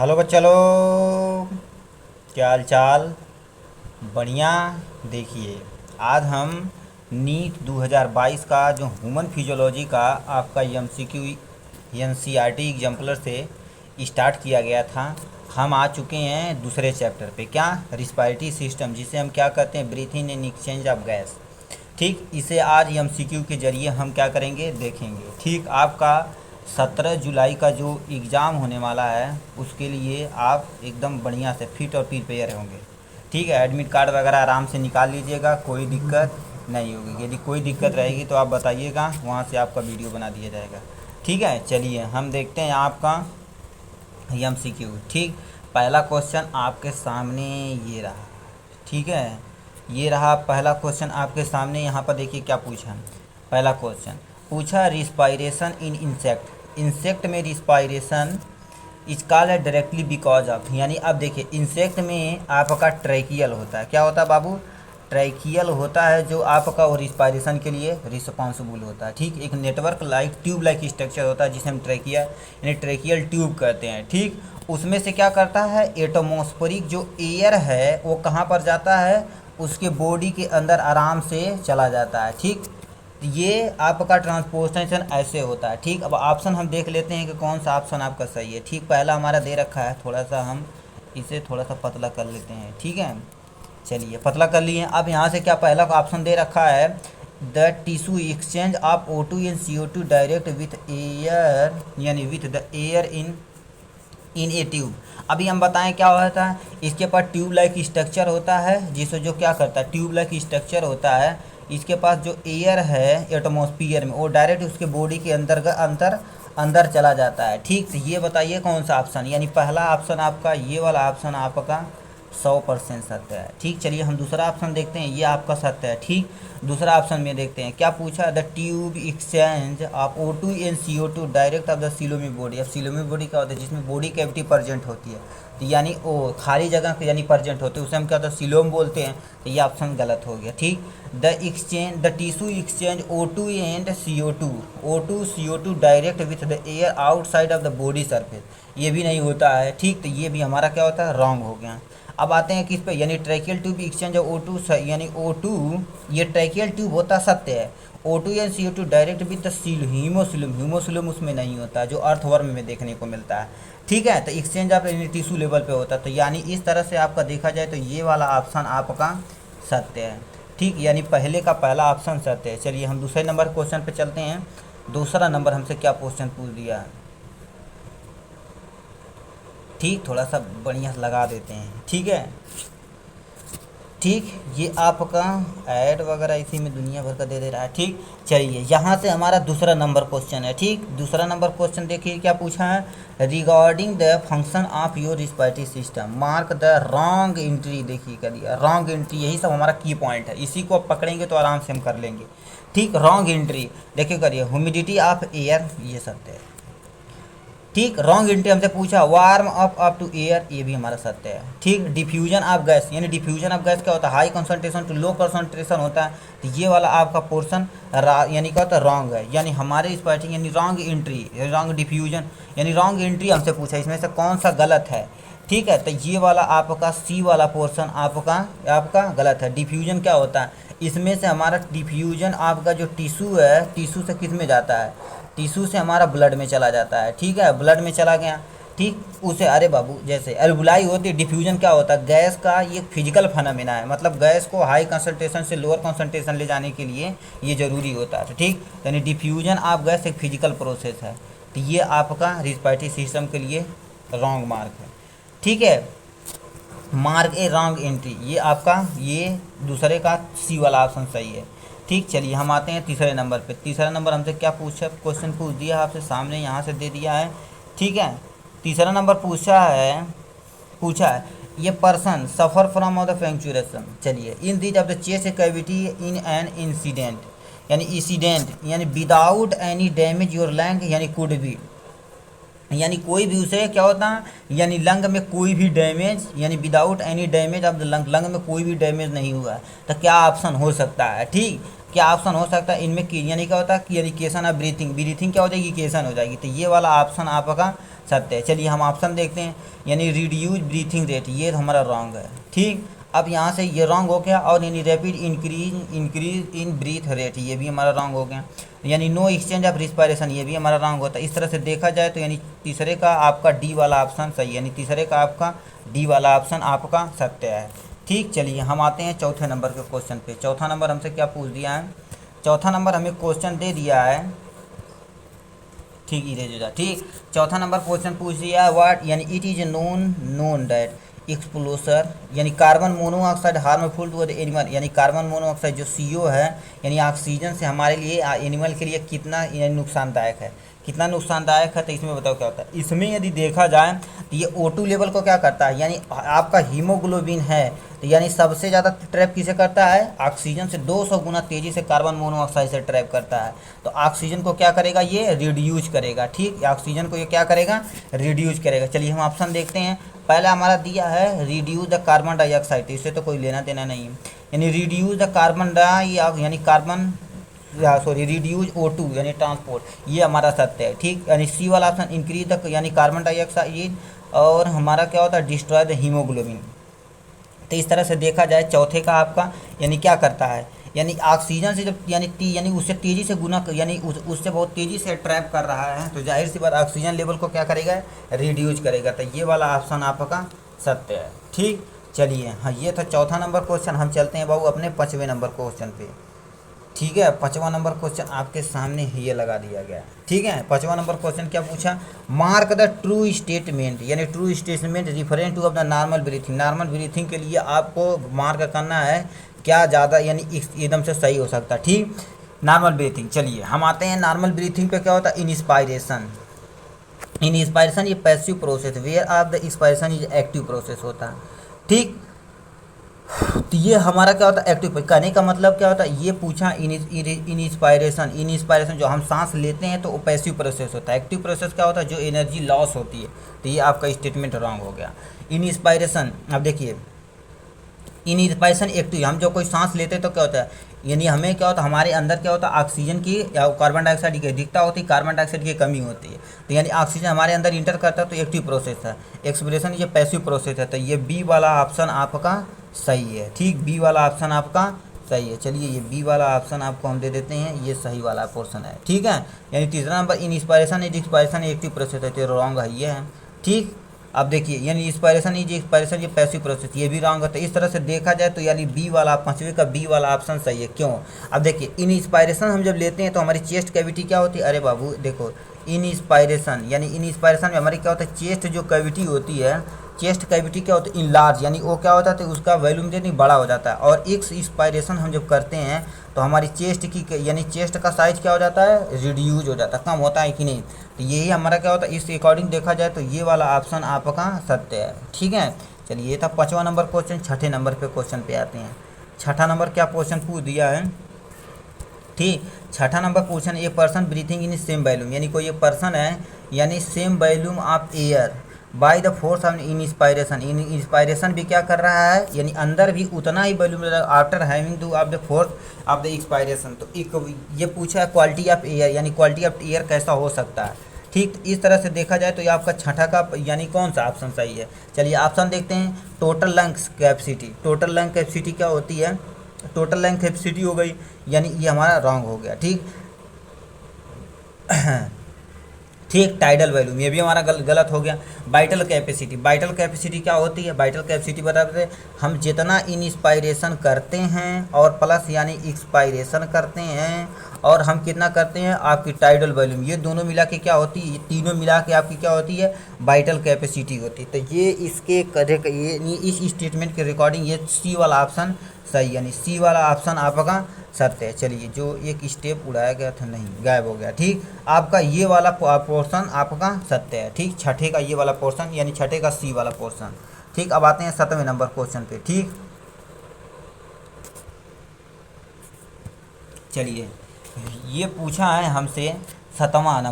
Hello बच्चा लोग, क्या हाल चाल। बढ़िया। देखिए, आज हम नीट 2022 का जो ह्यूमन फिजियोलॉजी का आपका एमसीक्यू एनसीईआरटी एग्जाम्पलर से स्टार्ट किया गया था, हम आ चुके हैं दूसरे चैप्टर पे। क्या? रिस्पायरेटरी सिस्टम, जिसे हम क्या कहते हैं, breathing and exchange of gas. ठीक, इसे आज एमसीक्यू के जरिए हम क्या करेंगे, देखेंगे। ठीक, आपका 17 जुलाई का जो एग्ज़ाम होने वाला है उसके लिए आप एकदम बढ़िया से फिट और प्रिपेयर होंगे। ठीक है, एडमिट कार्ड वगैरह आराम से निकाल लीजिएगा, कोई दिक्कत नहीं होगी। यदि कोई दिक्कत रहेगी तो आप बताइएगा, वहाँ से आपका वीडियो बना दिया जाएगा। ठीक है, चलिए हम देखते हैं आपका एमसीक्यू। ठीक, पहला क्वेश्चन आपके सामने ये रहा। ठीक है, ये रहा पहला क्वेश्चन आपके सामने। यहाँ पर देखिए क्या पूछा। पहला क्वेश्चन पूछा, रिस्पायरेशन इन इंसेक्ट। इंसेक्ट में respiration is called directly because of, यानी अब देखिए इंसेक्ट में आपका ट्रैकियल होता है। क्या होता है बाबू? ट्रैकियल होता है, जो आपका वो रिस्पायरेशन के लिए रिस्पॉन्सिबल होता है। ठीक, एक network like tube like structure होता है जिसे हम ट्रैकिया यानी ट्रैकियल ट्यूब कहते हैं। ठीक, उसमें से क्या करता है, एटमॉस्फेरिक जो एयर है वो कहाँ पर जाता है, उसके बॉडी के अंदर आराम से चला जाता है। ठीक, ये आपका ट्रांसपोर्टेशन ऐसे होता है। ठीक, अब ऑप्शन हम देख लेते हैं कि कौन सा ऑप्शन आपका सही है। ठीक, पहला हमारा दे रखा है, थोड़ा सा हम इसे थोड़ा सा पतला कर लेते हैं। ठीक है, चलिए पतला कर लिए। अब यहाँ से क्या पहला का ऑप्शन दे रखा है, the tissue exchange of O2 and CO2 direct with air, यानी with the air in a tube. अभी हम बताएं क्या होता है, इसके पास ट्यूब लाइक स्ट्रक्चर होता है, जिसे जो क्या करता है, ट्यूब लाइक स्ट्रक्चर होता है। इसके पास जो एयर है एटमॉस्फियर में, वो डायरेक्ट उसके बॉडी के अंदर अंदर अंदर चला जाता है। ठीक, तो ये बताइए कौन सा ऑप्शन, यानी पहला ऑप्शन आपका, ये वाला ऑप्शन आपका 100% सत्य है। ठीक, चलिए हम दूसरा ऑप्शन देखते हैं, ये आपका सत्य है। ठीक, दूसरा ऑप्शन में देखते हैं क्या पूछा, the tube exchange of O2 and CO2 direct of the coelomic body. अब सिलोमी बॉडी क्या होता है, जिसमें बॉडी कैविटी प्रेजेंट होती है, तो यानी वो खाली जगह पे यानी प्रेजेंट होते हैं, उसे हम क्या होता है, सिलोम बोलते हैं। तो ये ऑप्शन गलत हो गया। ठीक, the tissue exchange O2 and CO2, O2 CO2 direct with the air outside of the body surface, ये भी नहीं होता है। ठीक, तो ये भी हमारा क्या होता है, रॉन्ग हो गया। अब आते हैं किस पे, यानी ट्रैकियल ट्यूब एक्सचेंज O2 यानी O2, ये ट्रैकियल ट्यूब होता सत्य है। O2 या CO2 डायरेक्ट विद द हीमोसिलम, हीमोसिलम उसमें नहीं होता, जो अर्थवर्म में देखने को मिलता है। ठीक है, तो एक्सचेंज आप टिश्यू लेवल पे होता है। तो यानी इस तरह से आपका देखा जाए तो ये वाला ऑप्शन आपका सत्य है। ठीक, यानी पहले का पहला ऑप्शन सत्य है। चलिए हम दूसरे नंबर क्वेश्चन पे चलते हैं। दूसरा नंबर हमसे क्या क्वेश्चन पूछ दिया है। ठीक, थोड़ा सा बढ़िया लगा देते हैं। ठीक है, ठीक, ये आपका ऐड वगैरह इसी में दुनिया भर का दे रहा है। ठीक, चलिए यहाँ से हमारा दूसरा नंबर क्वेश्चन है। ठीक, दूसरा नंबर क्वेश्चन देखिए क्या पूछा है, regarding the function of your respiratory system mark the wrong entry. देखिए कर दिया रॉन्ग एंट्री, यही सब हमारा की पॉइंट है, इसी को आप पकड़ेंगे तो आराम से हम कर लेंगे। ठीक, रॉन्ग एंट्री देखिए करिए, ह्यूमिडिटी ऑफ एयर, ये सत्य है। ठीक, रॉन्ग एंट्री हमसे पूछा, वार्म अप टू एयर, ये भी हमारा सत्य है। ठीक, डिफ्यूजन ऑफ गैस, यानी डिफ्यूजन ऑफ गैस क्या होता है, high concentration to low concentration होता है। तो ये वाला आपका पोर्शन यानी क्या होता है, रॉन्ग है। यानी हमारे इस पार्टी यानी रॉन्ग एंट्री, रॉन्ग डिफ्यूजन यानी रॉन्ग एंट्री हमसे पूछा, इसमें से कौन सा गलत है। ठीक है, तो ये वाला आपका सी वाला पोर्शन आपका आपका गलत है। डिफ्यूजन क्या होता है, इसमें से हमारा डिफ्यूजन आपका जो टिश्यू है, टिश्यू से किस में जाता है, टिश्यू से हमारा ब्लड में चला जाता है। ठीक है, ब्लड में चला गया। ठीक, उसे अरे बाबू जैसे एल्बुलाई होती है, डिफ्यूजन क्या होता है, गैस का ये फिजिकल फिनोमेना है, मतलब गैस को हाई कंसंट्रेशन से लोअर कंसंट्रेशन ले जाने के लिए ये जरूरी होता है। ठीक, यानी डिफ्यूजन ऑफ गैस एक फिजिकल प्रोसेस है। तो ये आपका रिस्पायरेटरी सिस्टम के लिए रॉन्ग मार्क है। ठीक है, मार्क ए रॉन्ग एंट्री, ये आपका ये दूसरे का सी वाला ऑप्शन सही है। ठीक, चलिए हम आते हैं तीसरे नंबर पे। तीसरा नंबर हमसे क्या पूछा, क्वेश्चन पूछ दिया आपसे सामने, यहाँ से दे दिया है। ठीक है, तीसरा नंबर पूछा है ये person suffer from of the fracturation. चलिए, in these of the chest cavity in an incident, यानी इंसिडेंट यानी without any damage your lung, यानी कुड बी, यानी कोई भी उसे क्या होता है, यानी लंग में कोई भी डैमेज, यानी without any damage of the lung, lung में कोई भी डैमेज नहीं हुआ है। तो क्या ऑप्शन हो सकता है। ठीक, क्या ऑप्शन हो सकता है इनमें की, यानी क्या होता है कि यानी केसन ऑफ ब्रीथिंग, ब्रीथिंग क्या हो जाएगी, केसन हो जाएगी। तो ये वाला ऑप्शन आपका सत्य है। चलिए हम ऑप्शन देखते हैं, यानी रिड्यूज ब्रीथिंग रेट, ये हमारा रॉन्ग है। ठीक, अब यहाँ से ये रॉन्ग हो गया। और यानी rapid increase in breath rate, ये भी हमारा रॉन्ग हो गया। यानी नो एक्सचेंज ऑफ रिस्पायरेशन, ये भी हमारा रॉन्ग होता है। इस तरह से देखा जाए तो यानी तीसरे का आपका डी वाला ऑप्शन सही है, यानी तीसरे का आपका डी वाला ऑप्शन आपका सत्य है। ठीक, चलिए हम आते हैं चौथे नंबर के क्वेश्चन पे। चौथा नंबर हमसे क्या पूछ दिया है? चौथा नंबर हमें क्वेश्चन दे दिया है, ठीक इरेज हो जा। ठीक, चौथा नंबर क्वेश्चन पूछ दिया है व्हाट, यानी it is known that exposure, यानी carbon monoxide harmful to the animal, यानी कार्बन मोनोऑक्साइड जो CO है, यानी ऑक्सीजन से हमारे लिए एनिमल के लिए कितना नुकसानदायक है, कितना नुकसानदायक है। तो इसमें बताओ क्या होता है। इसमें यदि देखा जाए तो ये O2 लेवल को क्या करता है, यानी आपका हीमोग्लोबिन है, तो यानी सबसे ज़्यादा ट्रैप किसे करता है? ऑक्सीजन से 200 गुना तेज़ी से कार्बन मोनोऑक्साइड से ट्रैप करता है। तो ऑक्सीजन को क्या करेगा? ये रिड्यूज करेगा। ठीक, ऑक्सीजन को ये क्या करेगा? रिड्यूज करेगा। चलिए हम ऑप्शन देखते हैं। पहला हमारा दिया है रिड्यूज द कार्बन डाइऑक्साइड, इससे तो कोई लेना देना नहीं है। यानी रिड्यूज द कार्बन यानी कार्बन सॉरी रिड्यूज O2 यानी ट्रांसपोर्ट, ये हमारा सत्य है। ठीक, यानी सी वाला ऑप्शन इंक्रीज द यानी कार्बन डाइऑक्साइड, और हमारा क्या होता है? Destroy the haemoglobin. तो इस तरह से देखा जाए चौथे का आपका यानी क्या करता है, यानी ऑक्सीजन से जब यानी उससे तेज़ी से गुना यानी उससे बहुत तेज़ी से ट्रैप कर रहा है, तो जाहिर सी बात ऑक्सीजन लेवल को क्या करेगा? रिड्यूज करेगा। तो ये वाला ऑप्शन आपका सत्य है। ठीक, चलिए हाँ, ये था चौथा नंबर क्वेश्चन। हम चलते हैं बाबू अपने 5वें नंबर क्वेश्चन पे। ठीक है, 5वां नंबर क्वेश्चन आपके सामने ये लगा दिया गया। ठीक है, 5वां नंबर क्वेश्चन क्या पूछा? मार्क द ट्रू स्टेटमेंट, यानी true statement reference to of the normal breathing. Normal breathing के लिए आपको मार्क करना है क्या ज़्यादा यानी एकदम से सही हो सकता है। ठीक, नॉर्मल ब्रीथिंग। चलिए हम आते हैं नॉर्मल ब्रीथिंग पे। क्या होता है? इंस्पायरेशन। इंस्पायरेशन ये passive process, where of the inspiration is active process होता है। ठीक, तो ये हमारा क्या होता है? एक्टिव। कहने का मतलब क्या होता है? ये पूछा इंस्पायरेशन जो हम सांस लेते हैं तो वो पैसिव प्रोसेस होता है। एक्टिव प्रोसेस क्या होता है? जो एनर्जी लॉस होती है। तो ये आपका स्टेटमेंट रॉन्ग हो गया। इंस्पायरेशन, अब देखिए इंस्पायरेशन एक्टिव, हम जो कोई सांस लेते हैं तो क्या होता है, यानी हमें क्या होता है? हमारे अंदर क्या होता है? ऑक्सीजन की या कार्बन डाइऑक्साइड की अधिकता होती है, कार्बन डाइऑक्साइड की कमी होती है। तो यानी ऑक्सीजन हमारे अंदर इंटर करता है तो एक्टिव प्रोसेस है। एक्सपिरेशन ये पैसिव प्रोसेस है। तो ये बी वाला ऑप्शन आपका सही है। ठीक, बी वाला ऑप्शन आपका सही है। चलिए ये बी वाला ऑप्शन आपको हम दे देते हैं, ये सही वाला पोर्शन है। ठीक है, यानी तीसरा number inspiration is expiration active process है, तो रॉन्ग है, ये है। ठीक, अब देखिए यानी इंस्पायरेशन इज एक्सपायरेशन ये पैसिव प्रोसेस, ये भी रॉन्ग है। तो इस तरह से देखा जाए तो यानी बी वाला 5वें का बी वाला ऑप्शन सही है। क्यों? अब देखिए इन इंस्पायरेशन हम जब लेते हैं तो हमारी चेस्ट कैविटी क्या होती है? अरे बाबू देखो, इन इंस्पायरेशन यानी इन इंस्पायरेशन में हमारी क्या होता है? चेस्ट जो कैविटी होती है, चेस्ट कैविटी क्या होती है? इनलार्ज, यानी वो क्या होता है? तो उसका वॉल्यूम यानी बड़ा हो जाता है। और एक्स इंस्पायरेशन हम जब करते हैं तो हमारी चेस्ट की यानी चेस्ट का साइज क्या हो जाता है? रिड्यूज हो जाता है, कम होता है कि नहीं? तो यही हमारा क्या होता है? इस अकॉर्डिंग देखा जाए तो ये वाला ऑप्शन आपका सत्य है। ठीक है, चलिए ये था 5वां नंबर क्वेश्चन। छठे नंबर पे क्वेश्चन पे आते हैं। छठा नंबर क्या क्वेश्चन पूछ दिया है? ठीक, छठा नंबर question, a person breathing in same volume, यानी कोई एक पर्सन है यानी same volume of air by the force of inspiration. Inspiration भी क्या कर रहा है? यानी अंदर भी उतना ही volume after having to of the force of the expiration. तो एक ये पूछा है क्वालिटी ऑफ एयर, यानी क्वालिटी ऑफ एयर कैसा हो सकता है। ठीक, तो इस तरह से देखा जाए तो ये आपका छठा का यानी कौन सा ऑप्शन सही है? चलिए ऑप्शन देखते हैं। Total lungs capacity, total lung capacity क्या होती है? टोटल लंग कैपेसिटी हो गई, यानी ये हमारा रॉन्ग हो गया। ठीक ठीक, टाइडल वॉल्यूम ये भी हमारा गलत हो गया। वाइटल कैपेसिटी, वाइटल कैपेसिटी क्या होती है? वाइटल कैपेसिटी बताते हैं हम जितना इंस्पायरेशन करते हैं और प्लस यानी एक्सपायरेशन करते हैं और हम कितना करते हैं आपकी टाइडल वॉल्यूम, ये दोनों मिला के क्या होती है? ये तीनों मिला के आपकी क्या होती है? वाइटल कैपेसिटी होती है। तो ये इसके ये इस स्टेटमेंट के रिकॉर्डिंग ये सी वाला ऑप्शन सही, यानी सी वाला ऑप्शन आपका सत्य है। चलिए जो एक स्टेप उड़ाया गया था नहीं, गायब हो गया। ठीक, आपका ये वाला पोर्शन आपका सत्य है। ठीक, छठे का ये वाला पोर्शन यानी छठे का सी वाला पोर्शन। ठीक, अब आते हैं 7वें नंबर क्वेश्चन पे। ठीक, चलिए ये पूछा है हमसे 7वां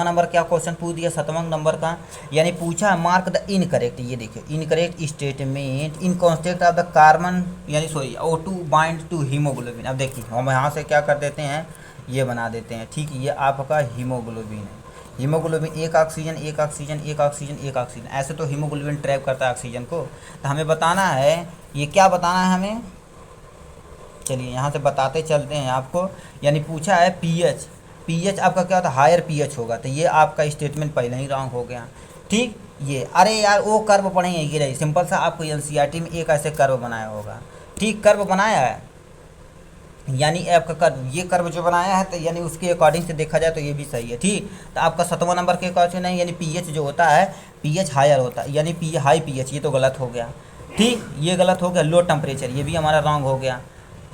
नंबर क्या क्वेश्चन पूछ दिया 7वां नंबर का, यानी पूछा है मार्क द इनकरेक्ट, ये देखिए incorrect statement in concept of the carbon यानी sorry O2 bind to haemoglobin. अब देखिए हम यहाँ से क्या कर देते हैं? ये बना देते हैं। ठीक, ये आपका हीमोग्लोबिन है, हीमोग्लोबिन एक ऑक्सीजन एक ऑक्सीजन एक ऑक्सीजन एक ऑक्सीजन, ऐसे तो हीमोग्लोबिन ट्रैप करता है ऑक्सीजन को। तो हमें बताना है, ये क्या बताना है हमें, चलिए यहाँ से बताते चलते हैं आपको। यानी पूछा है पीएच, पीएच आपका क्या होता है, हायर पीएच होगा, तो ये आपका स्टेटमेंट पहले ही रॉन्ग हो गया। ठीक, ये अरे यार वो कर्व पढ़ेंगे कि नहीं, सिंपल सा आपको एनसीईआरटी में एक ऐसे कर्व बनाया होगा। ठीक, कर्व बनाया है, यानी आपका कर्व, ये कर्व जो बनाया है तो यानी उसके अकॉर्डिंग से देखा जाए तो ये भी सही है। ठीक, तो आपका 7वां नंबर के क्वेश्चन है, यानी पीएच जो होता है, पीएच हायर होता है, यानी पी हाई पीएच, ये तो गलत हो गया। ठीक, ये गलत हो गया। लो टेम्परेचर, ये भी हमारा रॉन्ग हो गया।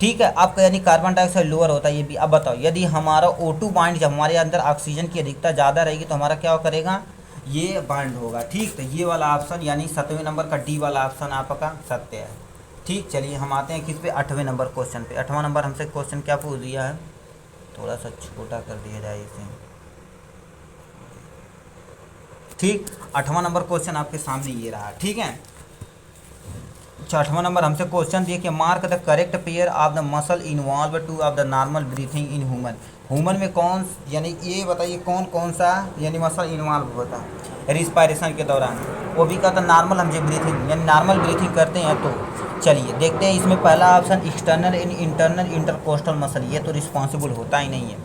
ठीक है, आपका यानी कार्बन डाइऑक्साइड लोअर होता है, ये भी। अब बताओ, यदि हमारा O2 बाइंड, जब हमारे अंदर ऑक्सीजन की अधिकता ज़्यादा रहेगी तो हमारा क्या करेगा, ये बाइंड होगा। ठीक, तो ये वाला ऑप्शन यानी 7वें नंबर का डी वाला ऑप्शन आपका सत्य है। ठीक, चलिए हम आते हैं किस पे, 8वें नंबर क्वेश्चन पे। 8वां नंबर हमसे क्वेश्चन क्या पूछ दिया है, थोड़ा सा छोटा कर दिया जाए इसे। ठीक, 8वां नंबर क्वेश्चन आपके सामने ये रहा। ठीक है, 8वां नंबर हमसे क्वेश्चन दिए कि mark the correct pair of the muscle involve to of the normal breathing in human. Human में कौन, यानी ये बताइए कौन कौन सा यानी मसल इन्वॉल्व होता है रिस्पायरेशन के दौरान, वो भी कहता है नॉर्मल, हम जो ब्रीथिंग यानी नॉर्मल ब्रीथिंग करते हैं। तो चलिए देखते हैं, इसमें पहला option external in internal intercostal muscle, ये तो रिस्पॉन्सिबल होता ही नहीं है।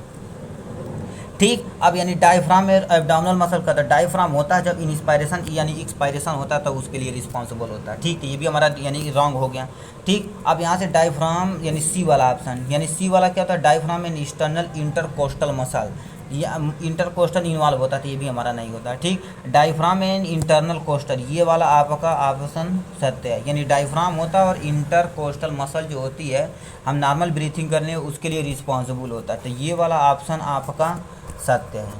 ठीक, अब यानी डायफ्राम में एब्डोमिनल मसल का, डायफ्राम होता है जब इंस्पायरेशन यानी एक्सपायरेशन होता है तो उसके लिए रिस्पॉन्सिबल होता है। ठीक, ये भी हमारा यानी रॉन्ग हो गया। ठीक, अब यहाँ से डायफ्राम यानी सी वाला ऑप्शन, यानी सी वाला क्या होता है, डायफ्राम इन एक्सटर्नल इंटरकोस्टल मसल, ये इंटरकोस्टल इन्वॉल्व होता है, तो ये भी हमारा नहीं होता। ठीक, डायफ्राम एंड इंटरनल कोस्टल, ये वाला आपका ऑप्शन सत्य है, यानी डायफ्राम होता है और इंटरकोस्टल मसल जो होती है हम नॉर्मल ब्रीथिंग करने उसके लिए रिस्पॉन्सिबल होता है, तो ये वाला ऑप्शन आपका सत्य है।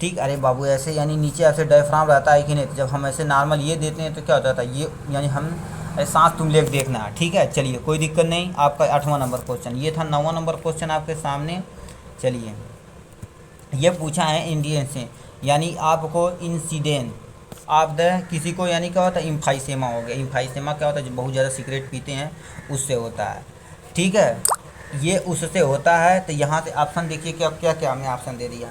ठीक, अरे बाबू ऐसे यानी नीचे ऐसे डायफ्राम रहता है कि नहीं, तो जब हम ऐसे नॉर्मल ये देते हैं तो क्या होता है, ये यानी हम सांस तुम लेके देखना है। ठीक है, चलिए कोई दिक्कत नहीं। आपका 8वां नंबर क्वेश्चन ये था। 9वां नंबर क्वेश्चन आपके सामने, चलिए ये पूछा है इंडियन से, यानी आपको इंसिडेंट आप द किसी को, यानी क्या होता है, इम्फाइसेमा हो गया। इम्फाइसेमा क्या होता है, जो बहुत ज़्यादा सिगरेट पीते हैं उससे होता है। ठीक है, ये उससे होता है। तो यहाँ से ऑप्शन देखिए क्या क्या क्या हमें ऑप्शन दे दिया।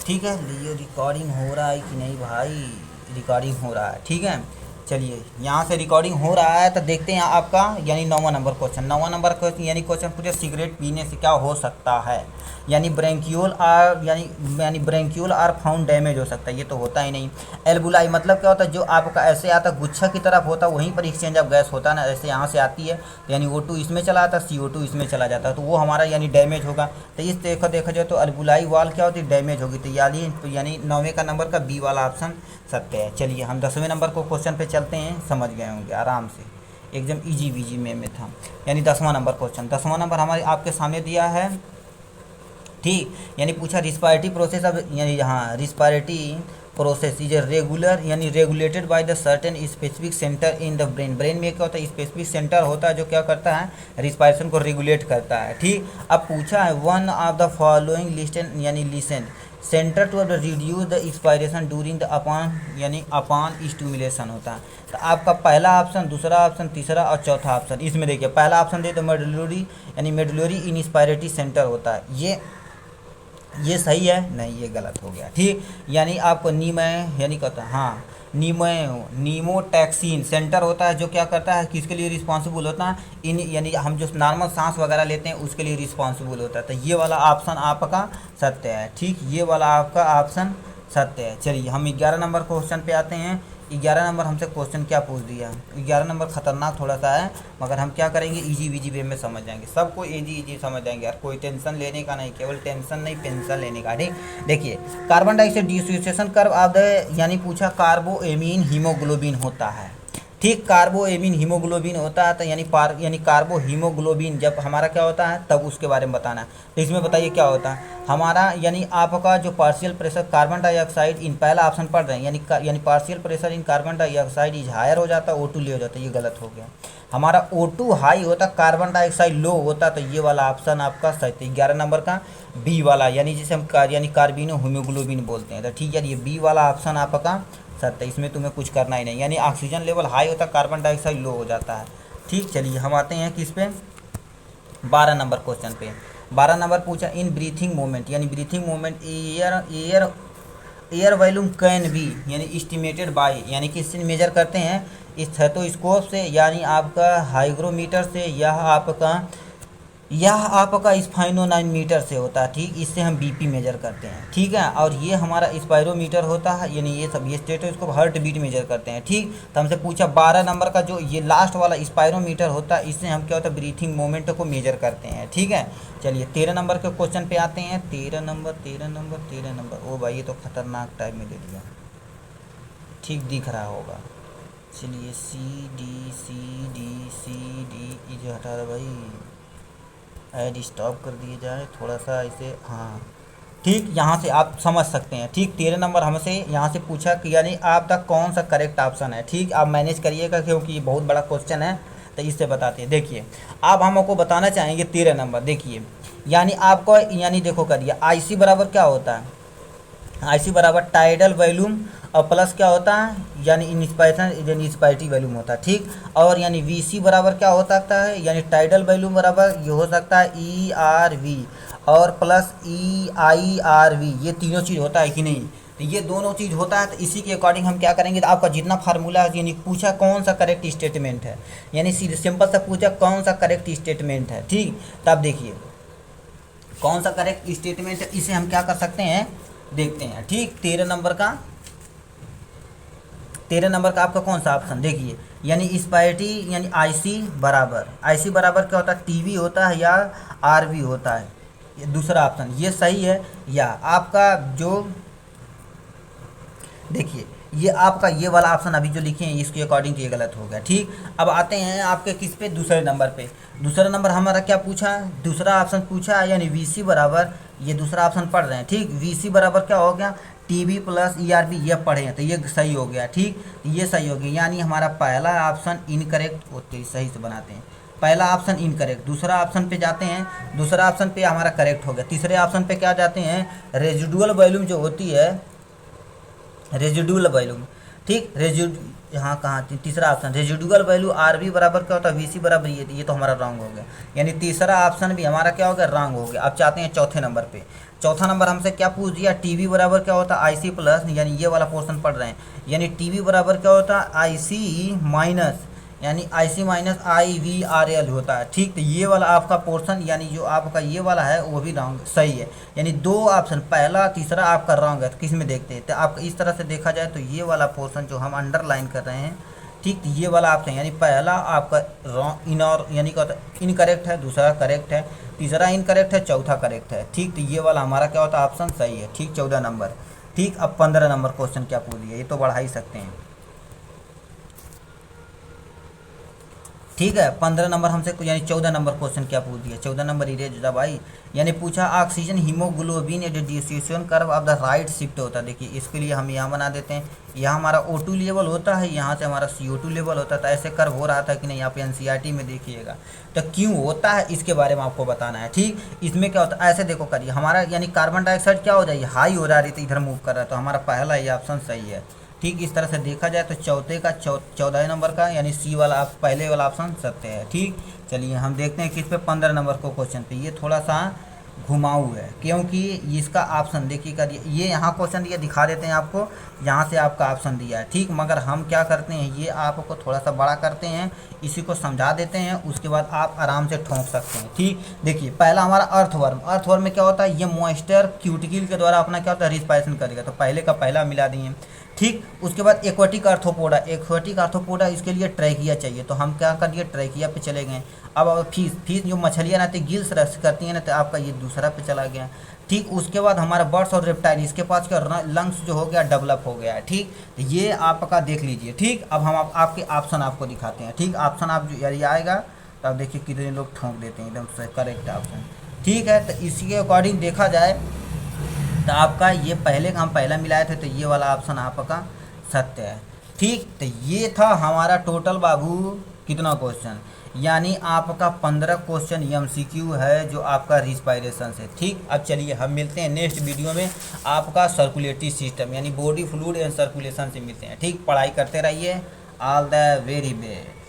ठीक है, ये रिकॉर्डिंग हो रहा है कि नहीं भाई, रिकॉर्डिंग हो रहा है। ठीक है, चलिए यहाँ से रिकॉर्डिंग हो रहा है तो देखते हैं आपका यानी 9वां नंबर क्वेश्चन। 9वां नंबर क्वेश्चन यानी क्वेश्चन पूछे सिगरेट पीने से क्या हो सकता है, यानी ब्रेंक्यूल आर यानी ब्रेंक्यूल आर फाउंड डैमेज हो सकता है, ये तो होता ही नहीं। एल्बुलाई मतलब क्या होता है, जो आपका ऐसे आता है गुच्छा की तरफ होता है, वहीं पर एक्सचेंज ऑफ गैस होता है ना, ऐसे यहाँ से आती है तो यानी O2 इसमें चला आता है, CO2 इसमें चला जाता है, तो वो हमारा यानी डैमेज होगा। तो इस देखा जाए तो एल्बुलाई वाल क्या होती है, डैमेज होगी। तो यानी 9वें का नंबर का बी वाला ऑप्शन सत्य है। चलिए हम 10वें नंबर को क्वेश्चन पे चलते हैं, समझ गए होंगे आराम से, एकदम इजी बीजी में था। यानी 10वां नंबर क्वेश्चन, 10वां नंबर हमारे आपके सामने दिया है। ठीक, यानी पूछा रिस्पायरेटरी प्रोसेस, अब यानी हाँ रिस्पायरेटरी प्रोसेस इज रेगुलर यानी regulated by the certain specific centre in the brain. Brain में क्या होता है, स्पेसिफिक सेंटर होता है जो क्या करता है, रिस्पायरेशन को रेगुलेट करता है। ठीक, अब पूछा है one of the following listen यानी listen centre to reduce the expiration during the अपान यानी अपान स्टिमुलेशन होता है। तो आपका पहला ऑप्शन, दूसरा ऑप्शन, तीसरा और चौथा ऑप्शन, इसमें देखिए पहला ऑप्शन दे तो मेडुलरी यानी मेडुलरी इंस्पायरेटरी सेंटर होता है, ये सही है, नहीं ये गलत हो गया। ठीक, यानी आपको यानी कहता है हाँ नीमोटैक्सिन सेंटर होता है जो क्या करता है, किसके लिए रिस्पॉन्सिबल होता है, इन यानी हम जो नॉर्मल सांस वगैरह लेते हैं उसके लिए रिस्पॉन्सिबल होता है। तो ये वाला ऑप्शन आपका सत्य है। ठीक, ये वाला आपका ऑप्शन सत्य है। चलिए हम 11 नंबर क्वेश्चन पे आते हैं। 11 नंबर हमसे क्वेश्चन क्या पूछ दिया, 11 नंबर खतरनाक थोड़ा सा है, मगर हम क्या करेंगे इजी विजी वे में समझ जाएंगे, सबको इजी समझ जाएंगे यार, कोई टेंशन लेने का नहीं, केवल टेंशन नहीं पेंशन लेने का। ठीक, देखिए carbon dioxide dissociation curve of the यानी पूछा कार्बोएमीन हीमोग्लोबिन होता है। ठीक, कार्बोएमीन हीमोग्लोबिन होता है, तो यानी कार्बो हीमोग्लोबिन जब हमारा क्या होता है तब उसके बारे में बताना है। तो इसमें बताइए क्या होता है हमारा, यानी आपका जो partial pressure carbon dioxide in पहला ऑप्शन पढ़ रहे हैं, यानी partial pressure in carbon dioxide is higher हो जाता है, O2 ले हो जाता है, ये गलत हो गया। हमारा O2 हाई होता, कार्बन डाइऑक्साइड लो होता, तो ये वाला ऑप्शन आपका सही। 11 नंबर का बी वाला यानी जिसे हम यानी कार्बिनो हीमोग्लोबिन बोलते हैं। तो ठीक है, ये बी वाला ऑप्शन आपका सत्य, इसमें तुम्हें कुछ करना ही नहीं, यानी ऑक्सीजन लेवल हाई होता कार्बन डाइऑक्साइड लो हो जाता है। ठीक, चलिए हम आते हैं किस पे, 12 नंबर क्वेश्चन पे। 12 नंबर पूछा इन ब्रीथिंग मोमेंट यानी breathing moment air air volume can be यानी एस्टिमेटेड बाय, यानी कि इससे मेजर करते हैं इस स्टेथोस्कोप से, यानी आपका हाइग्रोमीटर से, यह आपका स्फाइनोमीटर से होता है। ठीक, इससे हम बीपी मेजर करते हैं। ठीक है, और ये हमारा स्पायरोमीटर होता है, यानी ये सब ये स्टेथोस्कोप हार्ट बीट मेजर करते हैं। ठीक, तो हमसे पूछा 12 नंबर का जो ये लास्ट वाला स्पायरोमीटर होता है, इससे हम क्या होता है ब्रीथिंग मोमेंट को मेजर करते हैं। ठीक है, चलिए 13 नंबर के क्वेश्चन पे आते हैं। 13 नंबर ओ भाई ये तो खतरनाक टाइप में दे दिया। ठीक दिख रहा होगा, चलिए सी डी इसे हटा दो भाई, ऐड स्टॉप कर दिए जाए थोड़ा सा ऐसे। हाँ ठीक, यहाँ से आप समझ सकते हैं। ठीक, 13 नंबर हमसे यहाँ से पूछा कि यानी आपका कौन सा करेक्ट ऑप्शन है। ठीक, आप मैनेज करिएगा क्योंकि ये बहुत बड़ा क्वेश्चन है, तो इससे बताते हैं। देखिए आप हमको बताना चाहेंगे 13 नंबर, देखिए यानी आपको यानी देखो करिए आईसी बराबर क्या होता है, आईसी बराबर टाइडल वॉल्यूम और प्लस क्या होता है यानी इंस्पायरेशन यानी इंस्पायरेटिव वॉल्यूम होता है। ठीक, और यानी वीसी बराबर क्या हो सकता है यानी टाइडल वॉल्यूम बराबर ये हो सकता है ई आर वी और plus E I R V, ये तीनों चीज़ होता है कि नहीं, तो ये दोनों चीज़ होता है। तो इसी के अकॉर्डिंग हम क्या करेंगे, तो आपका जितना फार्मूला है यानी पूछा कौन सा करेक्ट स्टेटमेंट है, यानी सीधे सिंपल सा पूछा कौन सा करेक्ट स्टेटमेंट है। ठीक, तब देखिए कौन सा करेक्ट स्टेटमेंट है, इसे हम क्या कर सकते हैं देखते हैं। ठीक, 13 नंबर का आपका कौन सा ऑप्शन देखिए, यानी स्पायरिटी यानी आईसी बराबर क्या होता है टीवी होता है या आरवी होता है, ये दूसरा ऑप्शन ये सही है। या आपका जो देखिए ये आपका ये वाला ऑप्शन अभी जो लिखे हैं इसके अकॉर्डिंग ये गलत हो गया। ठीक, अब आते हैं आपके किस पे दूसरे नंबर पे। दूसरा नंबर हमारा क्या पूछा, दूसरा ऑप्शन पूछा है यानी वीसी बराबर, ये दूसरा ऑप्शन पढ़ रहे हैं। ठीक, वीसी बराबर क्या हो गया टीबी प्लस ईआरबी, ये पढ़े हैं तो ये सही हो गया। ठीक, ये सही हो गया, यानी हमारा पहला ऑप्शन इनकरेक्ट होते ही सही से बनाते हैं, पहला ऑप्शन इनकरेक्ट। दूसरा ऑप्शन पे जाते हैं, दूसरा ऑप्शन पे हमारा करेक्ट हो गया। तीसरे ऑप्शन पे क्या जाते हैं रेजिडुअल वॉल्यूम जो होती है रेजिडुअल वैल्यू। ठीक, यहाँ कहाँ तीसरा option residual value R B बराबर क्या होता है वी सी बराबर, ये तो हमारा रॉन्ग हो गया, यानी तीसरा ऑप्शन भी हमारा क्या हो गया रॉन्ग हो गया। अब चाहते हैं चौथे नंबर पे। चौथा नंबर हमसे क्या पूछ दिया टीवी बराबर क्या होता है आई सी प्लस, यानी ये वाला पोर्शन पढ़ रहे हैं, यानी टीवी बराबर क्या होता है आई सी माइनस, यानी I C minus I V R L होता है। ठीक, तो ये वाला आपका पोर्शन यानी जो आपका ये वाला है वो भी रॉन्ग सही है, यानी दो ऑप्शन पहला तीसरा आपका रॉन्ग है। तो किस में देखते हैं, तो आप इस तरह से देखा जाए तो ये वाला पोर्शन जो हम अंडरलाइन कर रहे हैं, ठीक, तो ये वाला ऑप्शन यानी पहला आपका रॉन्ग इन और यानी क्या होता है इनकरेक्ट है, दूसरा करेक्ट है, तीसरा इनकरेक्ट है, चौथा करेक्ट है। ठीक, तो ये वाला हमारा क्या होता है ऑप्शन सही है। ठीक, 14 नंबर। ठीक, अब 15 नंबर क्वेश्चन क्या पूछ दिया, ये तो बढ़ा ही सकते हैं। ठीक है, 15 नंबर हमसे यानी 14 नंबर क्वेश्चन क्या पूछ दिया, 14 नंबर इरेज भाई, यानी पूछा oxygen haemoglobin distribution curve of the right shift होता है। देखिए इसके लिए हम यहाँ बना देते हैं, यहाँ हमारा O2 लेवल होता है, यहाँ से हमारा CO2 लेवल होता है। तो ऐसे कर्व हो रहा था कि नहीं, आप NCERT में देखिएगा। तो क्यों होता है इसके बारे में आपको बताना है। ठीक, इसमें क्या होता है ऐसे देखो करिए, हमारा यानी कार्बन डाइऑक्साइड क्या हो जाएगी हाई हो जा रही थी, इधर मूव कर रहा है, तो हमारा पहला ये ऑप्शन सही है। ठीक, इस तरह से देखा जाए तो चौथे का 14 नंबर का यानी सी वाला आप पहले वाला ऑप्शन सत्य है। ठीक, चलिए हम देखते हैं किस पे 15 नंबर को क्वेश्चन पे, ये थोड़ा सा घुमाऊ है क्योंकि इसका ऑप्शन देखिएगा, ये यहाँ क्वेश्चन दिया दिखा देते हैं आपको, यहाँ से आपका ऑप्शन दिया है। ठीक, मगर हम क्या करते हैं ये आपको थोड़ा सा बड़ा करते हैं, इसी को समझा देते हैं, उसके बाद आप आराम से ठोंक सकते हैं। ठीक, देखिए पहला हमारा अर्थवर्म में क्या होता है ये मॉइस्चर क्यूटिकल के द्वारा अपना क्या होता है रिस्पायरेशन करेगा, तो पहले का पहला मिला दिए। ठीक, उसके बाद एक्वाटिक आर्थ्रोपोडा इसके लिए ट्रैकिया चाहिए, तो हम क्या कर दिए ट्रैकिया पे चले गए। अब फिश जो मछलियाँ रहती गिल्स रस करती हैं ना, तो आपका ये दूसरा पे चला गया। ठीक, उसके बाद हमारा बर्ड्स और रेप्टाइल इसके पास क्या लंग्स जो हो गया डेवलप हो गया है। ठीक, तो ये आपका देख लीजिए। ठीक, अब हम आपके ऑप्शन आपको दिखाते हैं। ठीक, ऑप्शन आप जो यदि आएगा तो आप देखिए कितने लोग ठोंक देते हैं एकदम से करेक्ट ऑप्शन। ठीक है, तो इसी के अकॉर्डिंग देखा जाए तो आपका ये पहले का हम पहला मिलाए थे, तो ये वाला ऑप्शन आपका सत्य है। ठीक, तो ये था हमारा टोटल बाबू कितना क्वेश्चन, यानी आपका 15 क्वेश्चन MCQ है जो आपका रिस्पायरेशन से। ठीक, अब चलिए हम मिलते हैं नेक्स्ट वीडियो में आपका सर्कुलेटरी सिस्टम यानी बॉडी फ्लूइड एंड सर्कुलेशन से मिलते हैं। ठीक, पढ़ाई करते रहिए। All the very best.